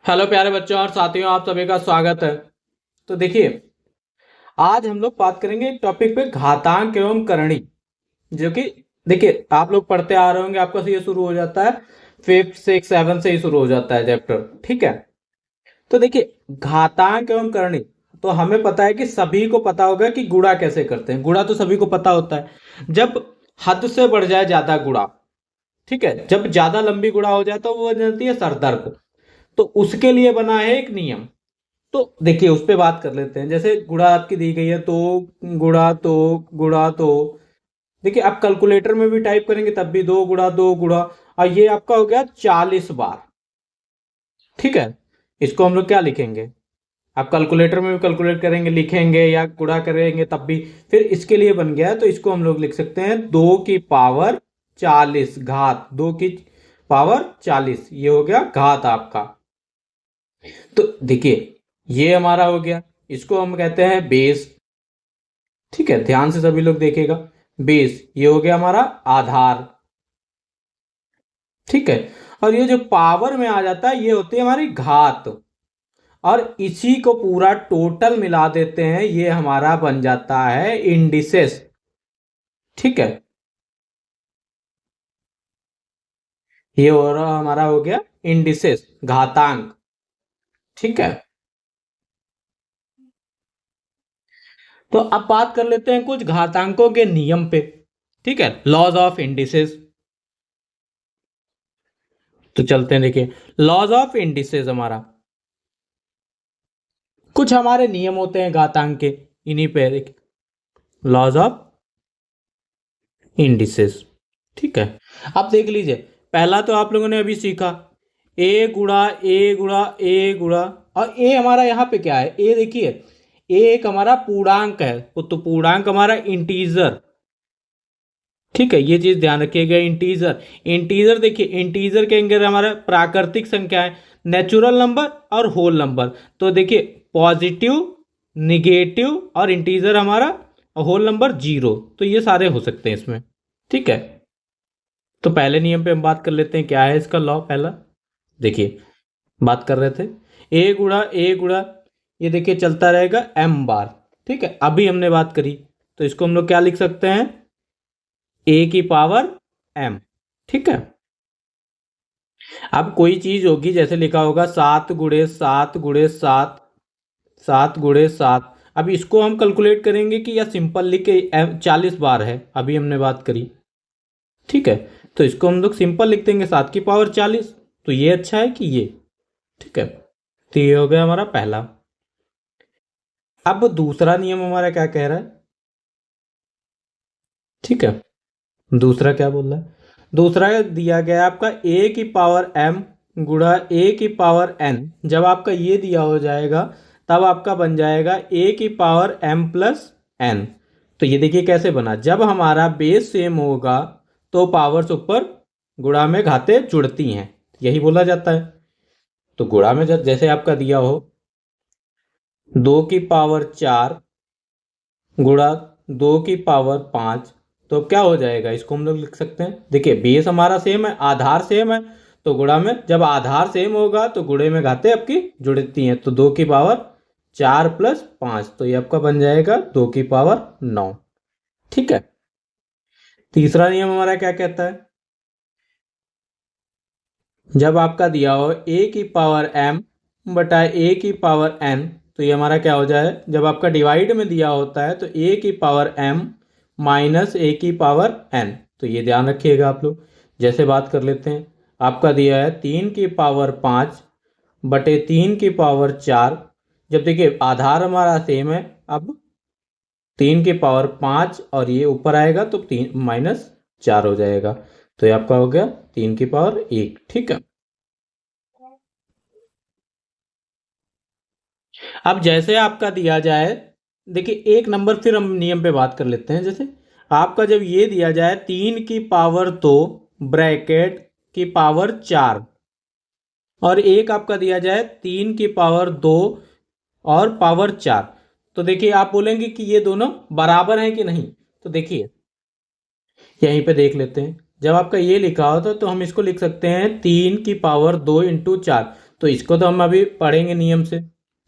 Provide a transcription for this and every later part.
Hello प्यारे बच्चों और साथियों, आप सभी का स्वागत है। तो देखिए, आज हम लोग बात करेंगे एक टॉपिक पे घातांक एवं करणी, जो कि देखिए आप लोग पढ़ते आ रहे होंगे, आपका से ये शुरू हो जाता है फिफ्थ सिक्स सेवन से ही शुरू हो जाता है चैप्टर। ठीक है। तो देखिए, घातांक एवं करणी, तो हमें पता है कि सभी को पता होगा कि गुणा कैसे करते हैं। गुणा तो सभी को पता होता है, जब हद से बढ़ जाए ज्यादा गुणा। ठीक है, जब ज्यादा लंबी गुणा हो जाए तो वो हो जाती है सरदर्द। तो उसके लिए बना है एक नियम। तो देखिए उस पे बात कर लेते हैं। जैसे गुणा आपकी दी गई है, तो गुणा तो गुणा तो, देखिए आप कैलकुलेटर में भी टाइप करेंगे तब भी दो गुणा, और ये आपका हो गया 40 बार। ठीक है। इसको हम लोग क्या लिखेंगे, आप कैलकुलेटर में भी कैलकुलेट करेंगे, लिखेंगे या गुणा करेंगे तब भी, फिर इसके लिए बन गया है। तो इसको हम लोग लिख सकते हैं 2 की पावर 40, घात 2 की पावर 40, ये हो गया घात आपका। तो देखिए, ये हमारा हो गया, इसको हम कहते हैं बेस। ठीक है, ध्यान से सभी लोग देखेगा। बेस ये हो गया हमारा आधार। ठीक है। और ये जो पावर में आ जाता है ये होती है हमारी घात, और इसी को पूरा टोटल मिला देते हैं, ये हमारा बन जाता है इंडिसेस। ठीक है, ये और हमारा हो गया इंडिसेस, घातांक। ठीक है। तो अब बात कर लेते हैं कुछ घातांकों के नियम पे। ठीक है, लॉज ऑफ इंडिसेस। तो चलते हैं, देखिए लॉज ऑफ इंडिसेस हमारा, कुछ हमारे नियम होते हैं घातांक के, इन्हीं पे देखिए, लॉज ऑफ इंडिसेस। ठीक है। अब देख लीजिए, पहला तो आप लोगों ने अभी सीखा ए गुणा ए गुणा ए गुणा, और ए हमारा यहाँ पे क्या है, ए देखिए, ए एक हमारा पूर्णांक है, तो पूर्णांक हमारा इंटीजर। ठीक है, ये चीज ध्यान रखिएगा, इंटीजर। इंटीजर देखिए, इंटीजर के अंदर हमारा प्राकृतिक संख्या है, नेचुरल नंबर और होल नंबर। तो देखिए, पॉजिटिव, निगेटिव और इंटीजर हमारा, और होल नंबर 0, तो ये सारे हो सकते हैं इसमें। ठीक है। तो पहले नियम पे हम बात कर लेते हैं, क्या है इसका लॉ पहला। देखिए, बात कर रहे थे ए गुणा, ये देखिए चलता रहेगा m बार। ठीक है, अभी हमने बात करी, तो इसको हम लोग क्या लिख सकते हैं, a की पावर m। ठीक है। अब कोई चीज होगी, जैसे लिखा होगा 7 गुणे 7 गुणे 7, 7 गुणे 7। अब इसको हम कैलकुलेट करेंगे कि या सिंपल लिख के 40 बार है, अभी हमने बात करी। ठीक है, तो इसको हम लोग सिंपल लिख देंगे 7 की पावर 40। तो ये अच्छा है कि ये, ठीक है। तो ये हो गया हमारा पहला। अब दूसरा नियम हमारा क्या कह रहा है। ठीक है, दूसरा क्या बोल रहा है, दूसरा दिया गया है आपका a की पावर m गुणा a की पावर n। जब आपका ये दिया हो जाएगा तब आपका बन जाएगा a की पावर m+n। तो ये देखिए कैसे बना, जब हमारा बेस सेम होगा तो पावर्स ऊपर गुणा में घाते जुड़ती हैं, यही बोला जाता है। तो गुणा में जब जैसे आपका दिया हो 2 की पावर 4 गुणा 2 की पावर 5, तो क्या हो जाएगा, इसको हम लोग लिख सकते हैं। देखिए बेस हमारा सेम है, आधार सेम है, तो गुणा में जब आधार सेम होगा तो गुणे में घाते आपकी जुड़ती हैं। तो 2 की पावर 4 + 5, तो ये आपका बन जाएगा 2 की पावर 9। ठीक है। तीसरा नियम हमारा क्या कहता है, जब आपका दिया हो a की पावर m बटा a की पावर n, तो ये हमारा क्या हो जाए, जब आपका डिवाइड में दिया होता है तो a की पावर m माइनस a की पावर n। तो ये ध्यान रखिएगा आप लोग। जैसे बात कर लेते हैं, आपका दिया है 3 की पावर 5 बटे 3 की पावर 4। जब देखिए आधार हमारा सेम है, अब 3 की पावर 5 और ये ऊपर आएगा तो 3 - 4 हो जाएगा। तो ये आपका हो गया 3 की पावर 1। ठीक है। अब जैसे आपका दिया जाए, देखिए एक नंबर फिर हम नियम पे बात कर लेते हैं। जैसे आपका जब ये दिया जाए 3 की पावर 2 ब्रैकेट की पावर 4, और एक आपका दिया जाए 3 की पावर 2 और पावर 4, तो देखिए आप बोलेंगे कि ये दोनों बराबर हैं कि नहीं। तो देखिए यहीं पे देख लेते हैं, जब आपका ये लिखा होता तो हम इसको लिख सकते हैं 3 की पावर 2 × 4। तो इसको तो हम अभी पढ़ेंगे नियम से।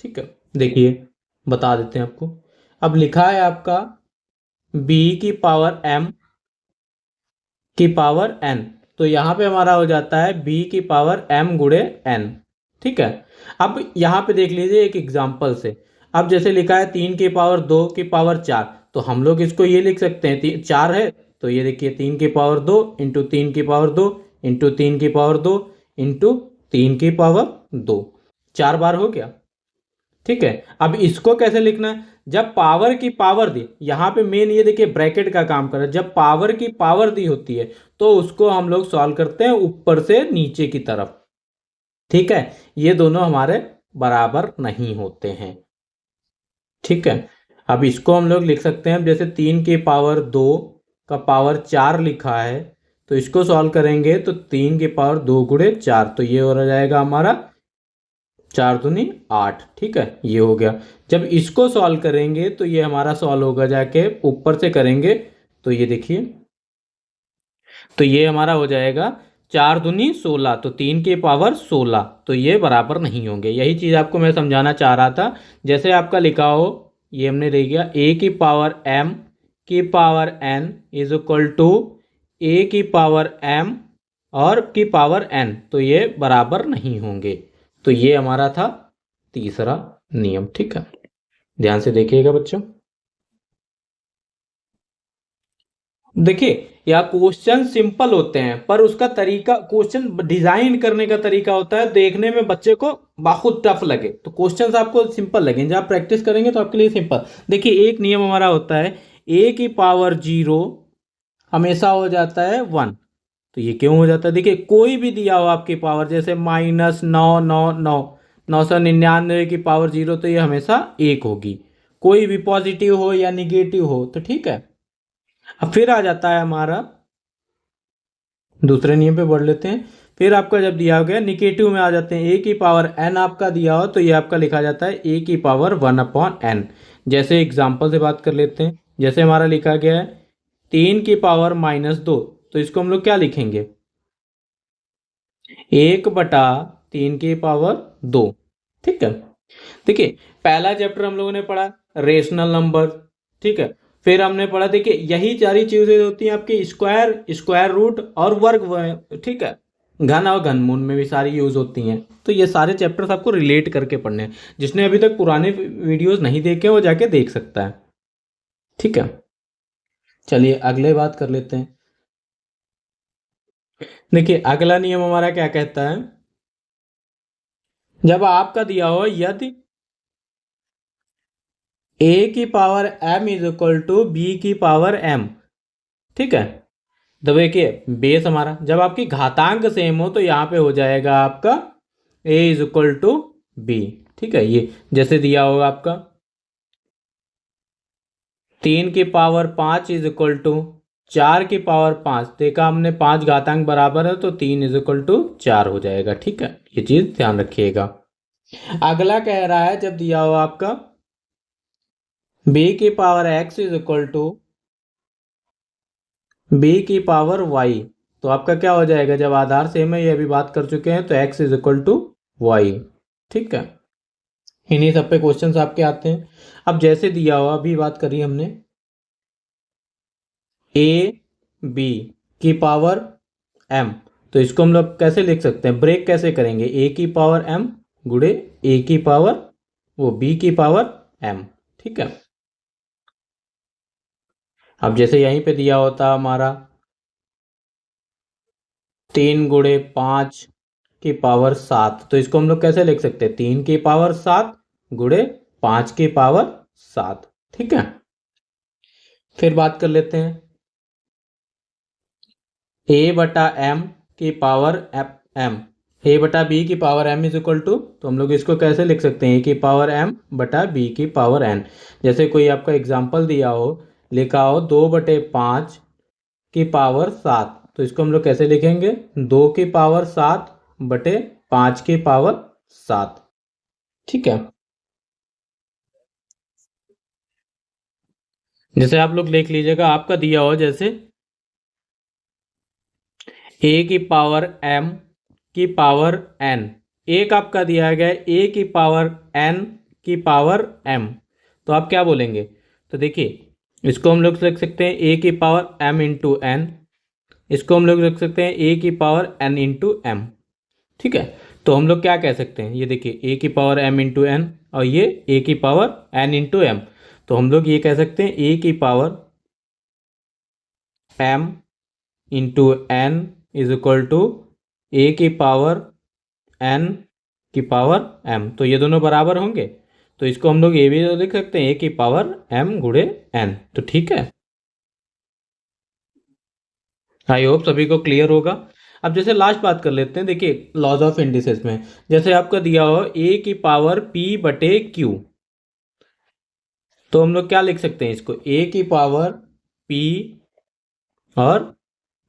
ठीक है, देखिए बता देते हैं आपको। अब लिखा है आपका b की पावर m की पावर n, तो यहाँ पे हमारा हो जाता है b की पावर m गुणे n। ठीक है, अब यहाँ पे देख लीजिए एक एग्जाम्पल से। अब जैसे लिखा है 3 की पावर 2 की पावर 4, तो हम लोग इसको ये लिख सकते हैं, 4 है तो ये देखिए 3 की पावर 2 इंटू 3 की पावर 2 इंटू 3 की पावर 2 इंटू 3 की पावर 2, 4 बार हो गया। ठीक है, अब इसको कैसे लिखना है, जब पावर की पावर दी, यहां पे मेन ये देखिए ब्रैकेट का काम कर रहा है, जब पावर की पावर दी होती है तो उसको हम लोग सॉल्व करते हैं ऊपर से नीचे की तरफ। ठीक है, ये दोनों हमारे बराबर नहीं होते हैं। ठीक है, अब इसको हम लोग लिख सकते हैं, जैसे 3 की पावर 2 का पावर 4 लिखा है, तो इसको सॉल्व करेंगे तो 3 की पावर 2 गुणे 4, तो ये हो जाएगा हमारा 4 दूनी 8। ठीक है, ये हो गया। जब इसको सॉल्व करेंगे तो ये हमारा सॉल्व होगा, जाके ऊपर से करेंगे तो ये देखिए, तो ये हमारा हो जाएगा 4 दूनी 16, तो 3 की पावर 16, तो ये बराबर नहीं होंगे। यही चीज़ आपको मैं समझाना चाह रहा था। जैसे आपका लिखा हो, ये हमने ले गया a की पावर m की power n is equal to a की पावर m और की पावर n, तो ये बराबर नहीं होंगे। तो ये हमारा था तीसरा नियम। ठीक है, ध्यान से देखिएगा बच्चों। देखिए, या क्वेश्चन सिंपल होते हैं पर उसका तरीका, क्वेश्चन डिजाइन करने का तरीका होता है, देखने में बच्चे को बहुत टफ लगे तो क्वेश्चंस आपको सिंपल लगे, जब आप प्रैक्टिस करेंगे तो आपके लिए सिंपल। देखिए, एक नियम हमारा होता है a की पावर 0 हमेशा हो जाता है 1। तो ये क्यों हो जाता है, देखिए कोई भी दिया हो आपकी पावर, जैसे -999 की पावर 0, तो ये हमेशा 1 होगी। कोई भी पॉजिटिव हो या निगेटिव हो तो ठीक है। अब फिर आ जाता है हमारा दूसरे नियम पे बढ़ लेते हैं। फिर आपका जब दिया गया निगेटिव में आ जाते हैं, a की पावर n आपका दिया हो तो ये आपका लिखा जाता है a की पावर 1/n। जैसे एग्जांपल से बात कर लेते हैं, जैसे हमारा लिखा गया है 3 की पावर -2, तो इसको हम लोग क्या लिखेंगे, 1/3 की पावर 2। ठीक है, देखिए पहला चैप्टर हम लोगों ने पढ़ा रेशनल नंबर। ठीक है, फिर हमने पढ़ा, देखिए यही सारी चीजें होती हैं आपके स्क्वायर, स्क्वायर रूट और वर्ग। ठीक है, घन और घनमूल में भी सारी यूज होती हैं। तो ये सारे चैप्टर्स आपको रिलेट करके पढ़ने हैं। जिसने अभी तक पुराने वीडियोस नहीं देखे वो जाके देख सकता है। ठीक है, चलिए अगले बात कर लेते हैं। देखिए अगला नियम हमारा क्या कहता है, जब आपका दिया हो यदि a की power m is equal to b की पावर m। ठीक है, तो देखिए बेस हमारा, जब आपकी घातांक सेम हो तो यहाँ पे हो जाएगा आपका a is equal to b। ठीक है, ये जैसे दिया होगा आपका 3 की पावर 5 इज इक्वल टू 4 की पावर 5, देखा हमने 5 घातांक बराबर है तो 3 इज इक्वल टू 4 हो जाएगा। ठीक है, ये चीज ध्यान रखिएगा। अगला कह रहा है, जब दिया हो आपका b की power x is equal to b की पावर y, तो आपका क्या हो जाएगा, जब आधार सेम है, ये अभी बात कर चुके हैं, तो x is equal to y. ठीक है, इन्हीं सब पे क्वेश्चंस आपके आते हैं। अब जैसे दिया हुआ, अभी बात करी हमने a b की पावर m, तो इसको हम लोग कैसे लिख सकते हैं, ब्रेक कैसे करेंगे, a की पावर m गुणे a की पावर वो b की पावर m। ठीक है, अब जैसे यहीं पे दिया होता हमारा 3 गुणे 5 की पावर 7, तो इसको हम लोग कैसे लिख सकते हैं, 3 की पावर 7 गुणे 5 की पावर 7। ठीक है, फिर बात कर लेते हैं a/m की पावर m, a/b की power m is equal to, तो हम लोग इसको कैसे लिख सकते हैं, a की पावर m बटा b की पावर n। जैसे कोई आपका एग्जाम्पल दिया हो, लिखा हो 2/5 की पावर 7, तो इसको हम लोग कैसे लिखेंगे, 2 की पावर 7 बटे 5 की पावर 7। ठीक है, जैसे आप लोग लिख लीजिएगा, आपका दिया हो जैसे a की पावर m की पावर n, एक आपका दिया गया है ए की पावर एन की पावर एम, तो आप क्या बोलेंगे? तो देखिए इसको हम लोग लिख सकते हैं ए की पावर एम इंटू एन, इसको हम लोग लिख सकते हैं ए की पावर एन इंटू एम। ठीक है, तो हम लोग क्या कह सकते हैं, ये देखिए ए की पावर एम इंटू एन और ये ए की पावर एन इंटू एम, तो हम लोग ये कह सकते हैं ए की power m into n is equal to a की पावर एन की पावर एम, तो ये दोनों बराबर होंगे, तो इसको हम लोग ये भी लिख सकते हैं ए की पावर एम गुणे एन। तो ठीक है, आई होप सभी को क्लियर होगा। अब जैसे लास्ट बात कर लेते हैं, देखिए लॉज ऑफ इंडिसेस में जैसे आपका दिया हो ए की पावर पी बटे क्यू, तो हम लोग क्या लिख सकते हैं इसको, ए की पावर पी और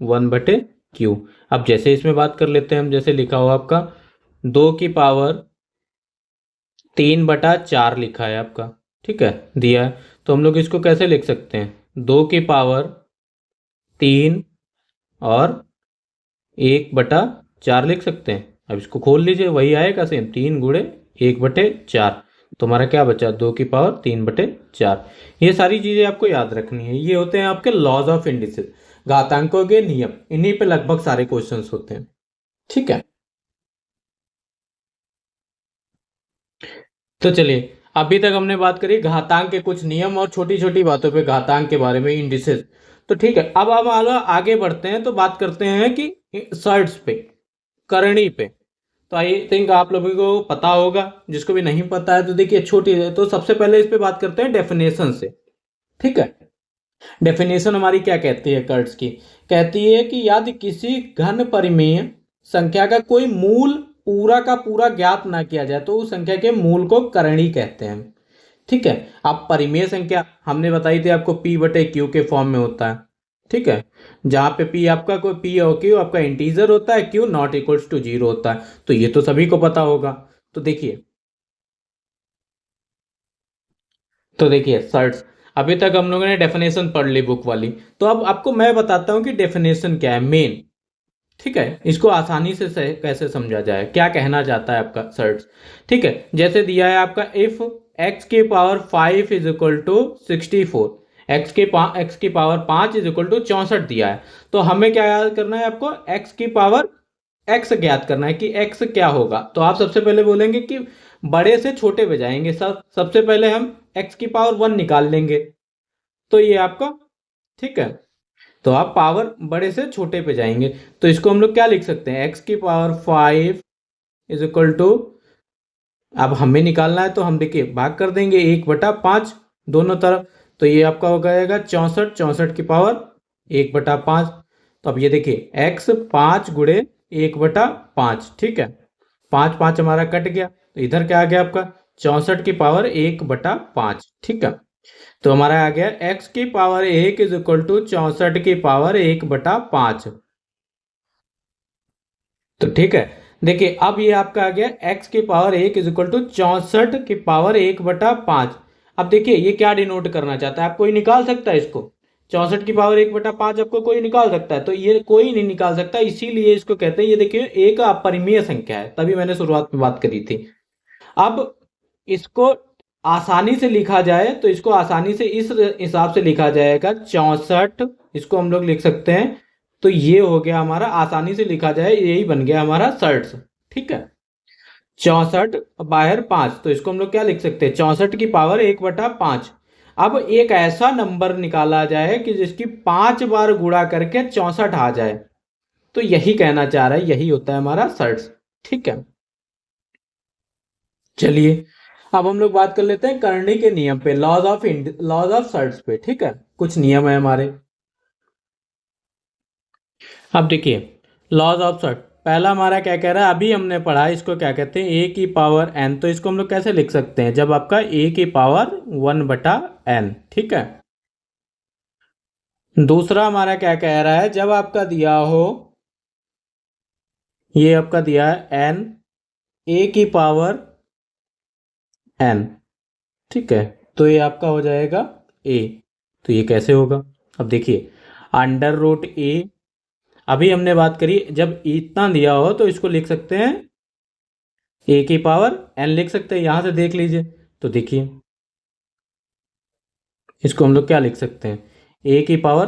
वन बटे क्यू। अब जैसे इसमें बात कर लेते हैं हम, जैसे लिखा हुआ आपका 2/3/4 लिखा है आपका, ठीक है दिया है, तो हम लोग इसको कैसे लिख सकते हैं, 2/3 और 1/4 लिख सकते हैं। अब इसको खोल लीजिए, वही आएगा सेम, 3 × 1/4, तो हमारा क्या बचा, 2/3/4। ये सारी चीजें आपको याद रखनी है, ये होते हैं आपके लॉज ऑफ इंडिसेस, घातांकों के नियम, इन्हीं पे लगभग सारे क्वेश्चंस होते हैं। ठीक है, तो चलिए अभी तक हमने बात करी घातांक के कुछ नियम और छोटी छोटी बातों पे घातांक के बारे में, इंडिसेस। तो ठीक है, अब हम आगे बढ़ते हैं, तो बात करते हैं कि सर्ट्स पे, करणी पे। तो आई थिंक आप लोगों को पता होगा, जिसको भी नहीं पता है तो देखिए छोटी है, तो सबसे पहले इस पे बात करते हैं डेफिनेशन से। ठीक है, डेफिनेशन हमारी क्या कहती है कर्ट्स की, कहती है कि यदि किसी घन परिमेय संख्या का कोई मूल पूरा का पूरा ज्ञात ना किया जाए तो उस संख्या के मूल को करणी कहते हैं। ठीक है, अब परिमेय संख्या हमने बताई थी आपको p बटे क्यू के फॉर्म में होता है। ठीक है, जहां पे p आपका कोई p और q आपका इंटीजर होता है, q नॉट इक्वल्स टू 0 होता है, तो ये तो सभी को पता होगा। तो देखिए, सर्च, अभी तक हम लोगों ने डेफिनेशन पढ़ ली बुक वाली, तो अब आपको मैं बताता हूं कि डेफिनेशन क्या है मेन। ठीक है, इसको आसानी से कैसे समझा जाए, क्या कहना चाहता है आपका सर्च। ठीक है, जैसे दिया है आपका इफ x की power 5 is equal to 64, x की पावर 5 इज इक्वल टू 64 दिया है, तो हमें क्या याद करना है, आपको x की पावर x ज्ञात करना है कि x क्या होगा। तो आप सबसे पहले बोलेंगे कि बड़े से छोटे पे जाएंगे, सबसे पहले हम x की पावर 1 निकाल लेंगे, तो ये आपका, ठीक है, तो आप पावर बड़े से छोटे पे जाएंगे, तो इसको हम लोग क्या लिख सकते हैं, x की पावर 5 इज इक्वल टू, अब हमें निकालना है तो हम देखिए भाग कर देंगे 1/5 दोनों तरफ, तो ये आपका हो जाएगा 64, 64 की पावर 1/5। तो अब ये देखिए x 5 गुणे 1/5, ठीक है, 5 5 हमारा कट गया, तो इधर क्या आ गया आपका 64 की पावर 1/5। ठीक है, तो हमारा आ गया x की पावर 1 इज इक्वल टू 64 की पावर 1/5। तो ठीक है, देखिए अब ये आपका आ गया x की पावर 1 इज इक्वल टू 64 की पावर 1/5। अब देखिए ये क्या डिनोट करना चाहता है, आप कोई निकाल सकता है इसको, 64 की पावर 1/5 आपको कोई निकाल सकता है, तो ये कोई नहीं निकाल सकता, इसीलिए इसको कहते हैं, ये देखिए एक अपरिमेय संख्या है, तभी मैंने शुरुआत में बात करी थी। अब इसको आसानी से लिखा जाए तो इसको आसानी से इस हिसाब से लिखा जाएगा 64, इसको हम लोग लिख सकते हैं, तो ये हो गया हमारा, आसानी से लिखा जाए यही बन गया हमारा सर्ट्स। ठीक है, 64 बाहर 5, तो इसको हम लोग क्या लिख सकते हैं, 64 की पावर 1/5। अब एक ऐसा नंबर निकाला जाए कि जिसकी 5 बार गुणा करके 64 आ जाए, तो यही कहना चाह रहा है, यही होता है हमारा सर्ट्स। ठीक है, चलिए अब हम लोग बात कर लेते हैं करनी के नियम पे, लॉज ऑफ सर्ट्स पे। ठीक है, कुछ नियम है हमारे। अब देखिए लॉज ऑफ सर्ट, पहला हमारा क्या कह रहा है, अभी हमने पढ़ा है, इसको क्या कहते हैं, ए की पावर एन, तो इसको हम लोग कैसे लिख सकते हैं, जब आपका ए की पावर 1/n। ठीक है, दूसरा हमारा क्या कह रहा है, जब आपका दिया हो, ये आपका दिया है एन, ए की पावर एन, ठीक है, तो ये आपका हो जाएगा ए, तो ये कैसे होगा, अब देखिए √a, अभी हमने बात करी जब इतना दिया हो तो इसको लिख सकते हैं ए की पावर एन लिख सकते हैं, यहां से देख लीजिए। तो देखिए इसको हम लोग क्या लिख सकते हैं, ए की पावर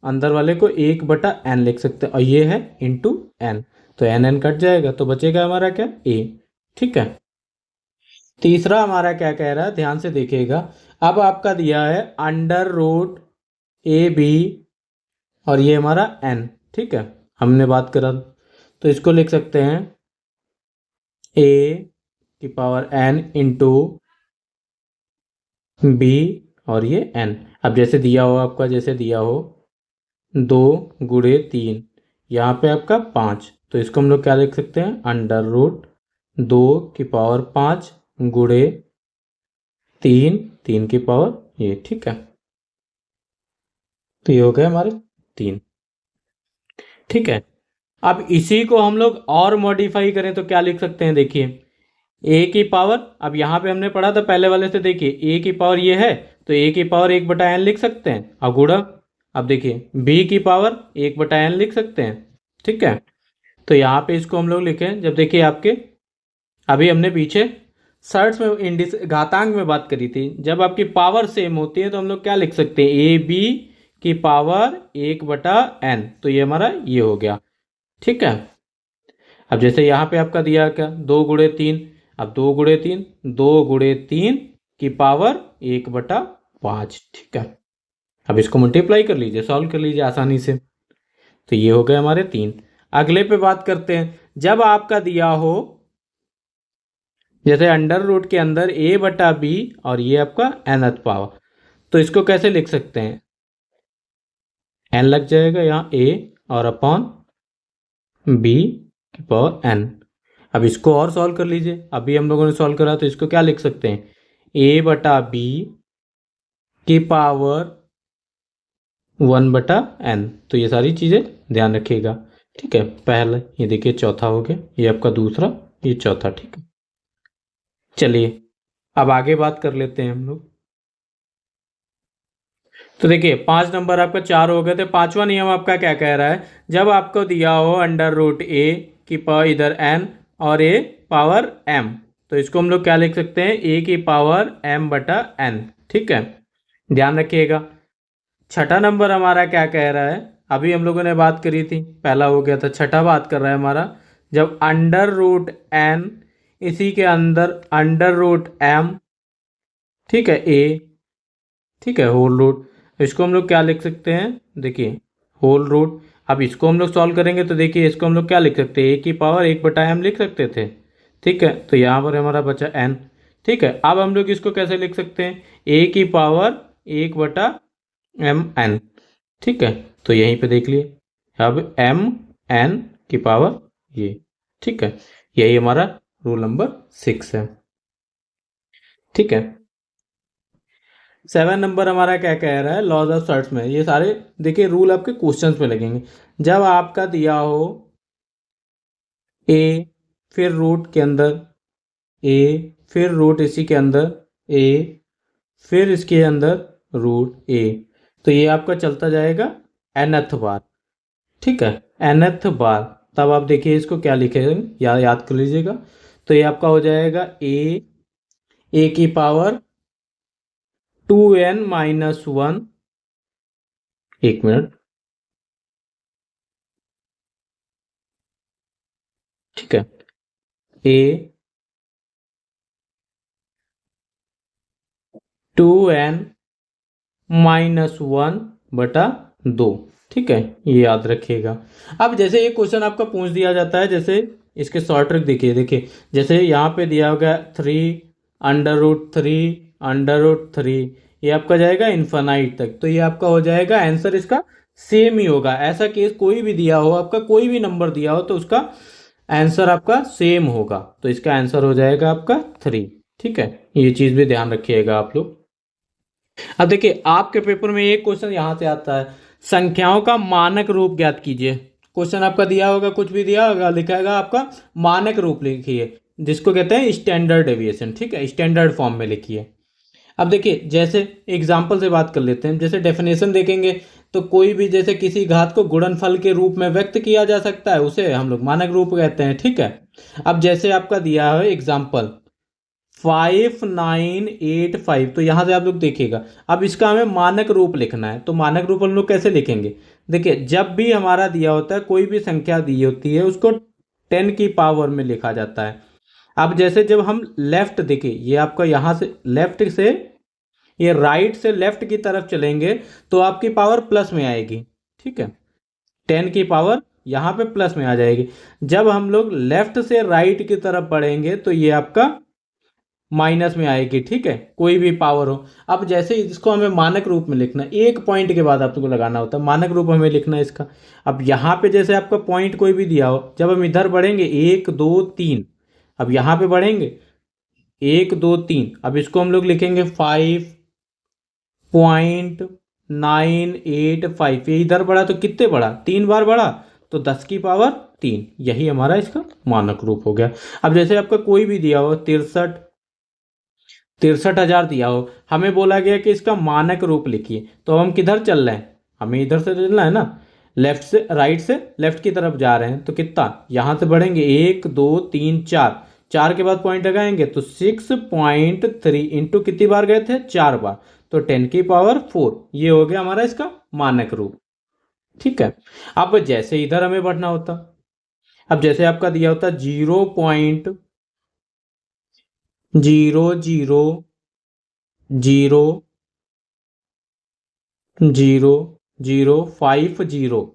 अंदर वाले को 1/n लिख सकते हैं, और ये है इंटू एन, तो एन एन कट जाएगा, तो बचेगा हमारा क्या, ए। ठीक है, तीसरा हमारा क्या कह रहा है, ध्यान से देखिएगा। अब आपका दिया है अंडर रूट ए बी, और ये हमारा एन। ठीक है, हमने बात करा, तो इसको लिख सकते हैं ए की पावर एन इंटू बी, और ये एन। अब जैसे दिया हो आपका, जैसे दिया हो 2 × 3, यहाँ पे आपका 5, तो इसको हम लोग क्या लिख सकते हैं, अंडर रूट 2 की पावर 5 गुणे 3, 3 की पावर ये। ठीक है, तो ये हो गए हमारे 3। ठीक है, अब इसी को हम लोग और मॉडिफाई करें तो क्या लिख सकते हैं, देखिए ए की पावर, अब यहाँ पे हमने पढ़ा था पहले वाले से, देखिए ए की पावर ये है, तो ए की पावर 1/n लिख सकते हैं, और गुणा, अब देखिए बी की पावर 1/n लिख सकते हैं। ठीक है, तो यहाँ पे इसको हम लोग लिखें, जब देखिए आपके अभी हमने पीछे सर्ट्स में इंडिस घातांक में बात करी थी, जब आपकी पावर सेम होती है तो हम लोग क्या लिख सकते हैं, ए बी की पावर 1/n, तो ये हमारा ये हो गया। ठीक है, अब जैसे यहाँ पे आपका दिया क्या, 2 × 3, अब 2 × 3, 2 × 3 की पावर 1/5। ठीक है, अब इसको मल्टीप्लाई कर लीजिए, सॉल्व कर लीजिए आसानी से, तो ये हो गए हमारे 3। अगले पे बात करते हैं, जब आपका दिया हो जैसे अंडर रूट के अंदर a/b, और ये आपका nth पावर, तो इसको कैसे लिख सकते हैं, n लग जाएगा यहाँ a, और अपॉन b की पावर n। अब इसको और सॉल्व कर लीजिए, अभी हम लोगों ने सॉल्व करा, तो इसको क्या लिख सकते हैं, a/b की पावर 1/n। तो ये सारी चीज़ें ध्यान रखिएगा। ठीक है, पहले ये देखिए चौथा हो गया, ये आपका दूसरा, ये चौथा। ठीक है, चलिए अब आगे बात कर लेते हैं हम लोग। तो देखिए 5 नंबर आपका 4 हो गए थे। पांचवा नियम आपका क्या कह रहा है, जब आपको दिया हो अंडर रूट ए की पावर इधर n और a पावर m, तो इसको हम लोग क्या लिख सकते हैं, a की पावर m/n। ठीक है, ध्यान रखिएगा। छठा नंबर हमारा क्या कह रहा है, अभी हम लोगों ने बात करी थी, पहला हो गया था, छठा बात कर रहा है हमारा, जब अंडर रूट n इसी के अंदर अंडर रूट m, ठीक है, a, ठीक है, होल रूट, इसको हम लोग क्या लिख सकते हैं, देखिए होल रूट। अब इसको हम लोग सॉल्व करेंगे, तो देखिए इसको हम लोग क्या लिख सकते हैं, a की पावर 1/m लिख सकते थे। ठीक है, तो यहाँ पर हमारा बचा n। ठीक है, अब हम लोग इसको कैसे लिख सकते हैं, a की पावर 1/mn। ठीक है, तो यहीं पे देख लिए, अब mn की पावर ये। ठीक है, यही हमारा रूल नंबर 6 है। ठीक है, 7 नंबर हमारा क्या कह रहा है, लॉज ऑफ सर्ट्स में, ये सारे देखिए रूल आपके क्वेश्चंस में लगेंगे। जब आपका दिया हो ए, फिर रूट के अंदर ए, फिर रूट इसी के अंदर ए, फिर इसके अंदर रूट ए, तो ये आपका चलता जाएगा nth बार। ठीक है, nth बार, तब आप देखिए इसको क्या लिखेंगे, याद कर लीजिएगा। तो ये आपका हो जाएगा ए की पावर 2n-1, एक मिनट। ठीक है, ए 2n-1/2। ठीक है, ये याद रखिएगा। अब जैसे ये क्वेश्चन आपका पूछ दिया जाता है, जैसे इसके शॉर्ट ट्रिक देखिए, देखिए जैसे यहाँ पे दिया होगा 3 √3 ये आपका जाएगा इन्फानाइट तक, तो ये आपका हो जाएगा आंसर, इसका सेम ही होगा। ऐसा केस कोई भी दिया हो आपका, कोई भी नंबर दिया हो, तो उसका आंसर आपका सेम होगा, तो इसका आंसर हो जाएगा आपका 3। ठीक है, ये चीज़ भी ध्यान रखिएगा आप लोग। अब देखिए आपके पेपर में एक क्वेश्चन यहाँ से आता है, संख्याओं का मानक रूप ज्ञात कीजिए। क्वेश्चन आपका दिया होगा, कुछ भी दिया होगा, लिखाएगा आपका मानक रूप लिखिए, जिसको कहते हैं स्टैंडर्ड डेविएशन। ठीक है, स्टैंडर्ड फॉर्म में लिखिए। अब देखिए जैसे एग्जाम्पल से बात कर लेते हैं, जैसे डेफिनेशन देखेंगे तो कोई भी जैसे किसी घात को गुणनफल के रूप में व्यक्त किया जा सकता है, उसे हम लोग मानक रूप कहते हैं। ठीक है, अब जैसे आपका दिया है एग्जाम्पल 5985, तो यहां से आप लोग देखिएगा, अब इसका हमें मानक रूप लिखना है। तो मानक रूप हम लोग कैसे लिखेंगे? देखिए, जब भी हमारा दिया होता है, कोई भी संख्या दी होती है, उसको 10 की पावर में लिखा जाता है। अब जैसे जब हम लेफ्ट, देखिए ये आपका यहां से लेफ्ट से, ये राइट से लेफ्ट की तरफ चलेंगे तो आपकी पावर प्लस में आएगी। ठीक है, 10 की पावर यहां पे प्लस में आ जाएगी। जब हम लोग लेफ्ट से राइट की तरफ बढ़ेंगे तो ये आपका माइनस में आएगी। ठीक है, कोई भी पावर हो। अब जैसे इसको हमें मानक रूप में लिखना है, एक पॉइंट के बाद आपको लगाना होता है, मानक रूप हमें लिखना है इसका। अब यहाँ पे जैसे आपका पॉइंट कोई भी दिया हो, जब हम इधर बढ़ेंगे 1 2 3, अब यहाँ पे बढ़ेंगे 1 2 3, अब इसको हम लोग लिखेंगे 5.985। ये इधर बढ़ा तो कितने बढ़ा? 3 बार बढ़ा, तो 10 की पावर 3, यही हमारा इसका मानक रूप हो गया। अब जैसे आपका कोई भी दिया हो 63,000 दिया हो, हमें बोला गया कि इसका मानक रूप लिखिए, तो हम किधर चल रहे हैं? हमें इधर से चलना है ना, लेफ्ट से राइट से लेफ्ट की तरफ जा रहे हैं। तो कितना यहां से बढ़ेंगे? 1 2 3 4, 4 के बाद पॉइंट लगाएंगे तो 6.3 इंटू कितनी बार गए थे? 4 बार, तो 10 की पावर 4, ये हो गया हमारा इसका मानक रूप। ठीक है, अब जैसे इधर हमें बढ़ना होता, अब जैसे आपका दिया होता 0.000050,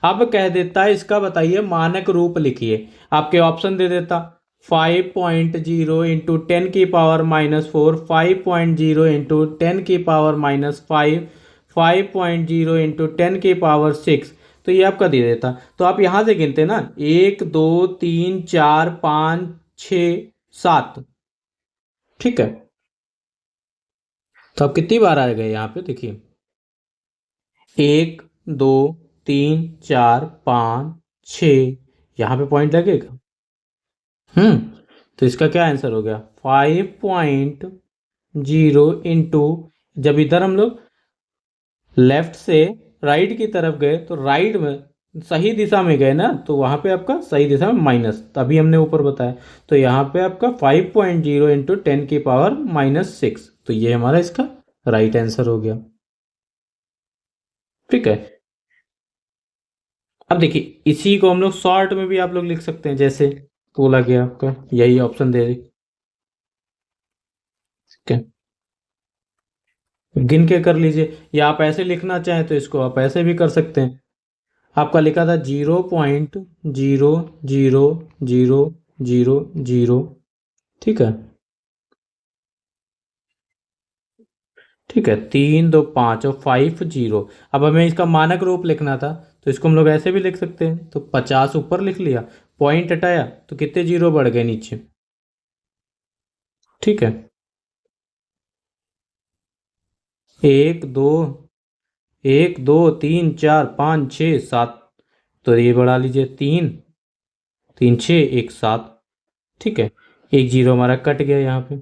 अब कह देता है इसका बताइए मानक रूप लिखिए। आपके ऑप्शन दे देता 5.0 इंटू 10 की पावर -4, 5.0 इंटू 10 की पावर -5, 5.0 इंटू 10 की पावर 6, तो ये आपका दे देता। तो आप यहां से गिनते ना, 1 2 3 4 5 6 7। ठीक है, तो आप कितनी बार आ गए यहाँ पे? देखिए 1 2 3 4 5 6, यहाँ पे पॉइंट लगेगा। हम्म, तो इसका क्या आंसर हो गया? 5.0 इंटू, जब इधर हम लोग लेफ्ट से राइट की तरफ गए तो राइट में सही दिशा में गए ना, तो वहां पे आपका सही दिशा में माइनस, तभी हमने ऊपर बताया। तो यहाँ पे आपका 5.0 इंटू 10 की पावर -6, तो ये हमारा इसका राइट आंसर हो गया। ठीक है, अब देखिए इसी को हम लोग शॉर्ट में भी आप लोग लिख सकते हैं, जैसे बोला गया आपका यही ऑप्शन दे दी। ठीक है, गिन के कर लीजिए, या आप ऐसे लिखना चाहें तो इसको आप ऐसे भी कर सकते हैं। आपका लिखा था 0.00000। ठीक है, ठीक है, 3 2 5 और 50। अब हमें इसका मानक रूप लिखना था, तो इसको हम लोग ऐसे भी लिख सकते हैं। तो 50 ऊपर लिख लिया, पॉइंट हटाया तो कितने जीरो बढ़ गए नीचे। ठीक है, 1 2 1 2 3 4 5 6 7, तो ये बढ़ा लीजिए 3 3 6 1 7। ठीक है, एक जीरो हमारा कट गया यहाँ पे।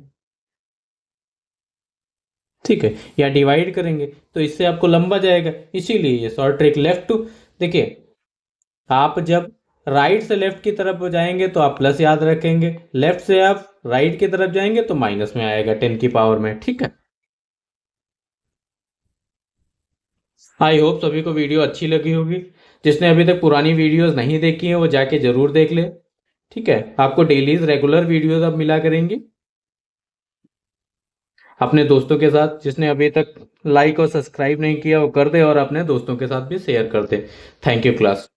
ठीक है, या डिवाइड करेंगे तो इससे आपको लंबा जाएगा, इसीलिए ये शॉर्ट ट्रिक लेफ्ट टू। देखिए, आप जब राइट से लेफ्ट की तरफ जाएंगे तो आप प्लस याद रखेंगे, लेफ्ट से आप राइट की तरफ जाएंगे तो माइनस में आएगा 10 की पावर में। ठीक है, आई होप सभी को वीडियो अच्छी लगी होगी। जिसने अभी तक पुरानी वीडियोस नहीं देखी है वो जाके जरूर देख ले। ठीक है, आपको डेली रेगुलर वीडियोस अब मिला करेंगी। अपने दोस्तों के साथ, जिसने अभी तक लाइक और सब्सक्राइब नहीं किया वो कर दे, और अपने दोस्तों के साथ भी शेयर कर दे। Thank you class.